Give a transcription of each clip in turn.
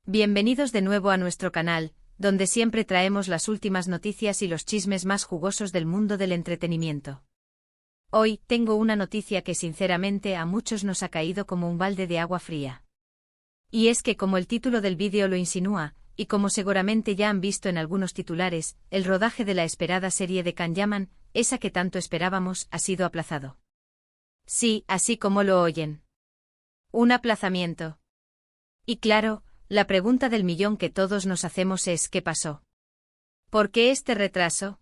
Bienvenidos de nuevo a nuestro canal, donde siempre traemos las últimas noticias y los chismes más jugosos del mundo del entretenimiento. Hoy, tengo una noticia que sinceramente a muchos nos ha caído como un balde de agua fría. Y es que como el título del vídeo lo insinúa, y como seguramente ya han visto en algunos titulares, el rodaje de la esperada serie de Kanyaman, esa que tanto esperábamos, ha sido aplazado. Sí, así como lo oyen. Un aplazamiento. Y claro, la pregunta del millón que todos nos hacemos es ¿qué pasó? ¿Por qué este retraso?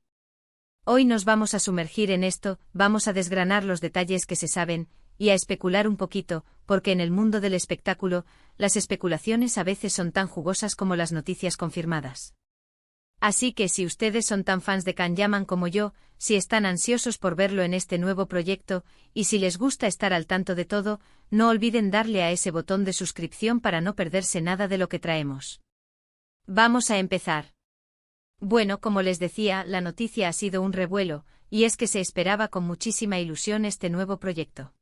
Hoy nos vamos a sumergir en esto, vamos a desgranar los detalles que se saben, y a especular un poquito, porque en el mundo del espectáculo, las especulaciones a veces son tan jugosas como las noticias confirmadas. Así que si ustedes son tan fans de Kanyaman como yo, si están ansiosos por verlo en este nuevo proyecto, y si les gusta estar al tanto de todo, no olviden darle a ese botón de suscripción para no perderse nada de lo que traemos. Vamos a empezar. Bueno, como les decía, la noticia ha sido un revuelo, y es que se esperaba con muchísima ilusión este nuevo proyecto.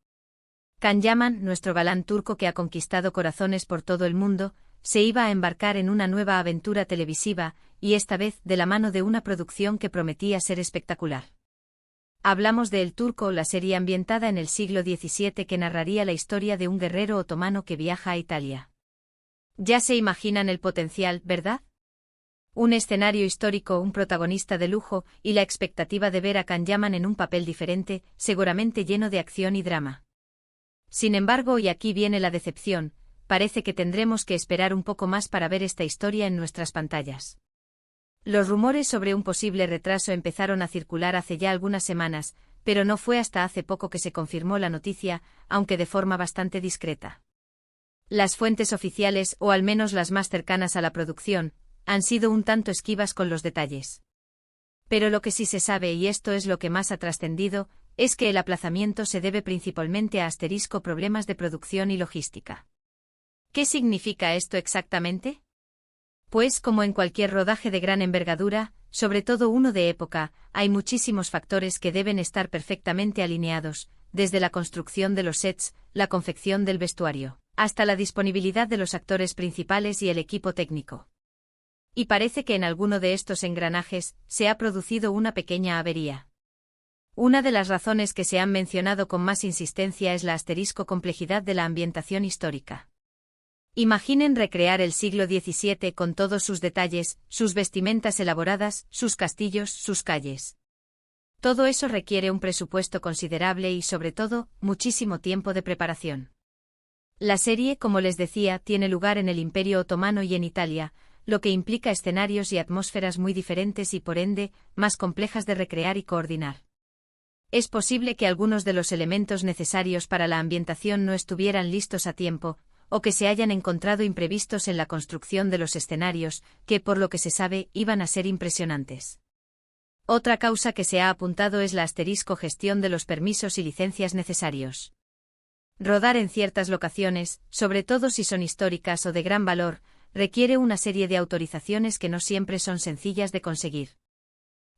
Kanyaman, nuestro galán turco que ha conquistado corazones por todo el mundo, se iba a embarcar en una nueva aventura televisiva, y esta vez de la mano de una producción que prometía ser espectacular. Hablamos de El Turco, la serie ambientada en el siglo XVII que narraría la historia de un guerrero otomano que viaja a Italia. Ya se imaginan el potencial, ¿verdad? Un escenario histórico, un protagonista de lujo, y la expectativa de ver a Kanyaman en un papel diferente, seguramente lleno de acción y drama. Sin embargo, y aquí viene la decepción, parece que tendremos que esperar un poco más para ver esta historia en nuestras pantallas. Los rumores sobre un posible retraso empezaron a circular hace ya algunas semanas, pero no fue hasta hace poco que se confirmó la noticia, aunque de forma bastante discreta. Las fuentes oficiales, o al menos las más cercanas a la producción, han sido un tanto esquivas con los detalles. Pero lo que sí se sabe, y esto es lo que más ha trascendido, es que el aplazamiento se debe principalmente a problemas de producción y logística. ¿Qué significa esto exactamente? Pues como en cualquier rodaje de gran envergadura, sobre todo uno de época, hay muchísimos factores que deben estar perfectamente alineados, desde la construcción de los sets, la confección del vestuario, hasta la disponibilidad de los actores principales y el equipo técnico. Y parece que en alguno de estos engranajes se ha producido una pequeña avería. Una de las razones que se han mencionado con más insistencia es la complejidad de la ambientación histórica. Imaginen recrear el siglo XVII con todos sus detalles, sus vestimentas elaboradas, sus castillos, sus calles. Todo eso requiere un presupuesto considerable y, sobre todo, muchísimo tiempo de preparación. La serie, como les decía, tiene lugar en el Imperio Otomano y en Italia, lo que implica escenarios y atmósferas muy diferentes y, por ende, más complejas de recrear y coordinar. Es posible que algunos de los elementos necesarios para la ambientación no estuvieran listos a tiempo, o que se hayan encontrado imprevistos en la construcción de los escenarios, que por lo que se sabe, iban a ser impresionantes. Otra causa que se ha apuntado es la gestión de los permisos y licencias necesarios. Rodar en ciertas locaciones, sobre todo si son históricas o de gran valor, requiere una serie de autorizaciones que no siempre son sencillas de conseguir.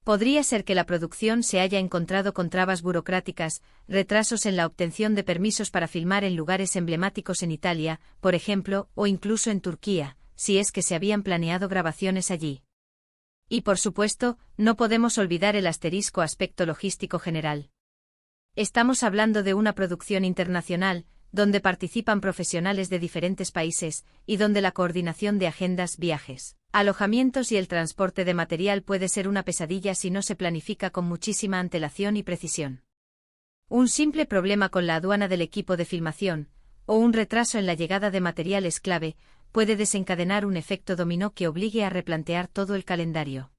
Podría ser que la producción se haya encontrado con trabas burocráticas, retrasos en la obtención de permisos para filmar en lugares emblemáticos en Italia, por ejemplo, o incluso en Turquía, si es que se habían planeado grabaciones allí. Y por supuesto, no podemos olvidar el aspecto logístico general. Estamos hablando de una producción internacional, donde participan profesionales de diferentes países, y donde la coordinación de agendas, viajes, alojamientos y el transporte de material puede ser una pesadilla si no se planifica con muchísima antelación y precisión. Un simple problema con la aduana del equipo de filmación, o un retraso en la llegada de materiales clave, puede desencadenar un efecto dominó que obligue a replantear todo el calendario.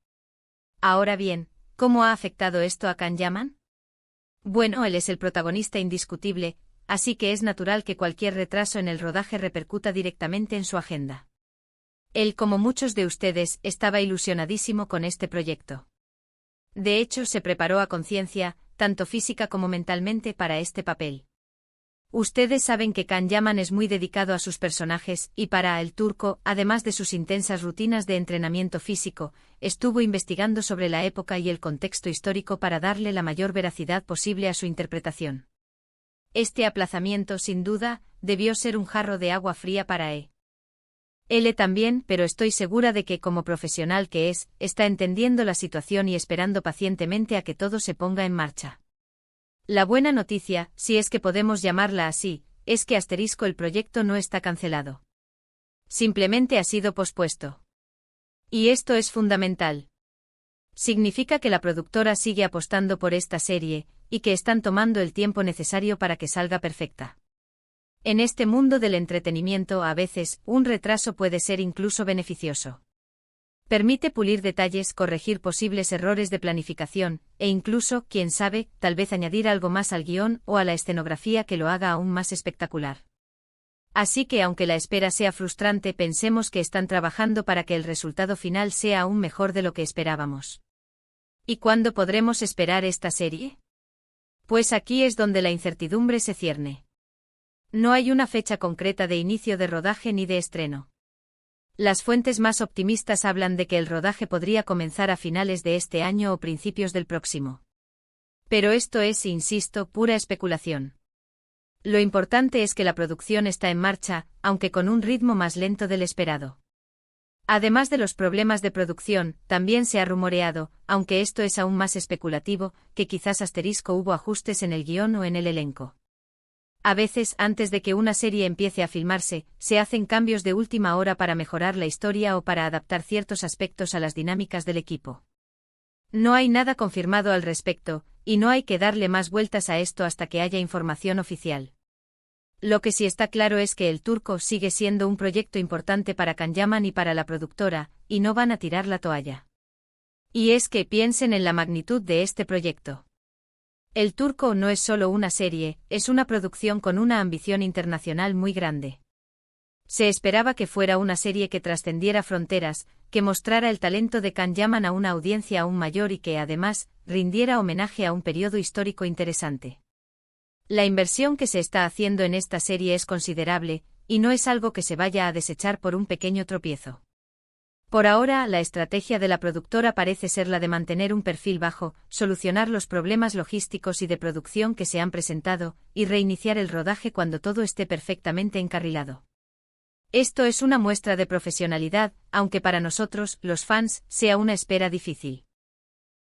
Ahora bien, ¿cómo ha afectado esto a Kanyaman? Bueno, él es el protagonista indiscutible, así que es natural que cualquier retraso en el rodaje repercuta directamente en su agenda. Él, como muchos de ustedes, estaba ilusionadísimo con este proyecto. De hecho, se preparó a conciencia, tanto física como mentalmente, para este papel. Ustedes saben que Kanyaman es muy dedicado a sus personajes, y para El Turco, además de sus intensas rutinas de entrenamiento físico, estuvo investigando sobre la época y el contexto histórico para darle la mayor veracidad posible a su interpretación. Este aplazamiento, sin duda, debió ser un jarro de agua fría para él. Él también, pero estoy segura de que, como profesional que es, está entendiendo la situación y esperando pacientemente a que todo se ponga en marcha. La buena noticia, si es que podemos llamarla así, es que el proyecto no está cancelado. Simplemente ha sido pospuesto. Y esto es fundamental. Significa que la productora sigue apostando por esta serie, y que están tomando el tiempo necesario para que salga perfecta. En este mundo del entretenimiento a veces, un retraso puede ser incluso beneficioso. Permite pulir detalles, corregir posibles errores de planificación, e incluso, quién sabe, tal vez añadir algo más al guión o a la escenografía que lo haga aún más espectacular. Así que aunque la espera sea frustrante, pensemos que están trabajando para que el resultado final sea aún mejor de lo que esperábamos. ¿Y cuándo podremos esperar esta serie? Pues aquí es donde la incertidumbre se cierne. No hay una fecha concreta de inicio de rodaje ni de estreno. Las fuentes más optimistas hablan de que el rodaje podría comenzar a finales de este año o principios del próximo. Pero esto es, insisto, pura especulación. Lo importante es que la producción está en marcha, aunque con un ritmo más lento del esperado. Además de los problemas de producción, también se ha rumoreado, aunque esto es aún más especulativo, que quizás hubo ajustes en el guión o en el elenco. A veces, antes de que una serie empiece a filmarse, se hacen cambios de última hora para mejorar la historia o para adaptar ciertos aspectos a las dinámicas del equipo. No hay nada confirmado al respecto, y no hay que darle más vueltas a esto hasta que haya información oficial. Lo que sí está claro es que El Turco sigue siendo un proyecto importante para Can Yaman y para la productora, y no van a tirar la toalla. Y es que piensen en la magnitud de este proyecto. El Turco no es solo una serie, es una producción con una ambición internacional muy grande. Se esperaba que fuera una serie que trascendiera fronteras, que mostrara el talento de Can Yaman a una audiencia aún mayor y que, además, rindiera homenaje a un periodo histórico interesante. La inversión que se está haciendo en esta serie es considerable, y no es algo que se vaya a desechar por un pequeño tropiezo. Por ahora, la estrategia de la productora parece ser la de mantener un perfil bajo, solucionar los problemas logísticos y de producción que se han presentado, y reiniciar el rodaje cuando todo esté perfectamente encarrilado. Esto es una muestra de profesionalidad, aunque para nosotros, los fans, sea una espera difícil.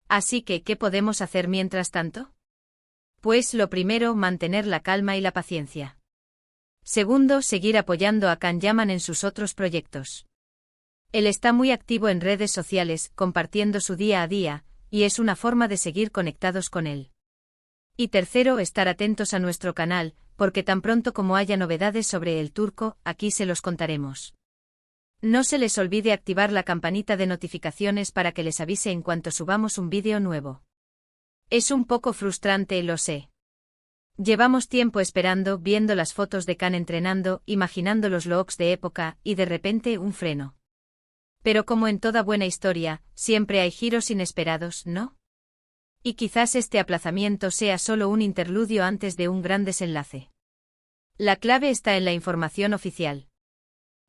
Así que, ¿qué podemos hacer mientras tanto? Pues lo primero, mantener la calma y la paciencia. Segundo, seguir apoyando a Can Yaman en sus otros proyectos. Él está muy activo en redes sociales, compartiendo su día a día, y es una forma de seguir conectados con él. Y tercero, estar atentos a nuestro canal, porque tan pronto como haya novedades sobre El Turco, aquí se los contaremos. No se les olvide activar la campanita de notificaciones para que les avise en cuanto subamos un vídeo nuevo. Es un poco frustrante, lo sé. Llevamos tiempo esperando, viendo las fotos de Can entrenando, imaginando los looks de época, y de repente un freno. Pero como en toda buena historia, siempre hay giros inesperados, ¿no? Y quizás este aplazamiento sea solo un interludio antes de un gran desenlace. La clave está en la información oficial.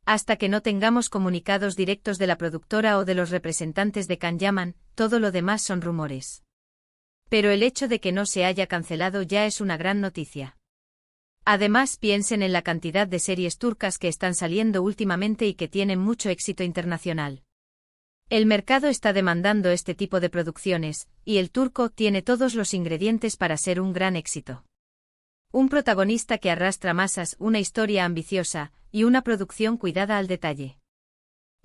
Hasta que no tengamos comunicados directos de la productora o de los representantes de Can Yaman, todo lo demás son rumores. Pero el hecho de que no se haya cancelado ya es una gran noticia. Además, piensen en la cantidad de series turcas que están saliendo últimamente y que tienen mucho éxito internacional. El mercado está demandando este tipo de producciones, y El Turco tiene todos los ingredientes para ser un gran éxito. Un protagonista que arrastra masas, una historia ambiciosa, y una producción cuidada al detalle.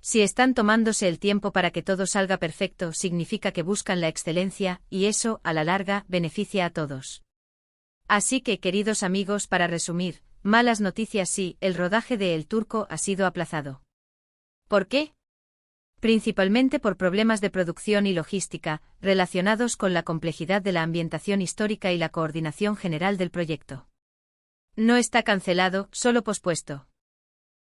Si están tomándose el tiempo para que todo salga perfecto, significa que buscan la excelencia, y eso, a la larga, beneficia a todos. Así que, queridos amigos, para resumir, malas noticias sí, el rodaje de El Turco ha sido aplazado. ¿Por qué? Principalmente por problemas de producción y logística, relacionados con la complejidad de la ambientación histórica y la coordinación general del proyecto. No está cancelado, solo pospuesto.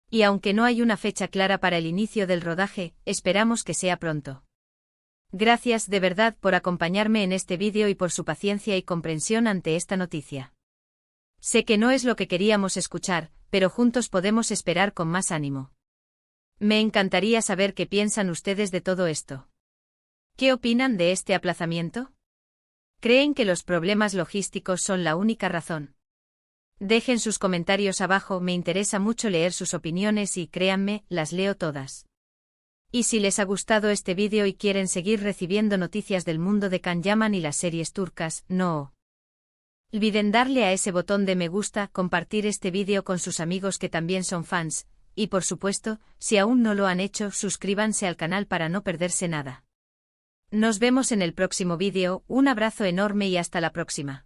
Y aunque no hay una fecha clara para el inicio del rodaje, esperamos que sea pronto. Gracias de verdad por acompañarme en este vídeo y por su paciencia y comprensión ante esta noticia. Sé que no es lo que queríamos escuchar, pero juntos podemos esperar con más ánimo. Me encantaría saber qué piensan ustedes de todo esto. ¿Qué opinan de este aplazamiento? ¿Creen que los problemas logísticos son la única razón? Dejen sus comentarios abajo, me interesa mucho leer sus opiniones y, créanme, las leo todas. Y si les ha gustado este vídeo y quieren seguir recibiendo noticias del mundo de Can Yaman y las series turcas, no olviden darle a ese botón de me gusta, compartir este vídeo con sus amigos que también son fans, y por supuesto, si aún no lo han hecho, suscríbanse al canal para no perderse nada. Nos vemos en el próximo vídeo, un abrazo enorme y hasta la próxima.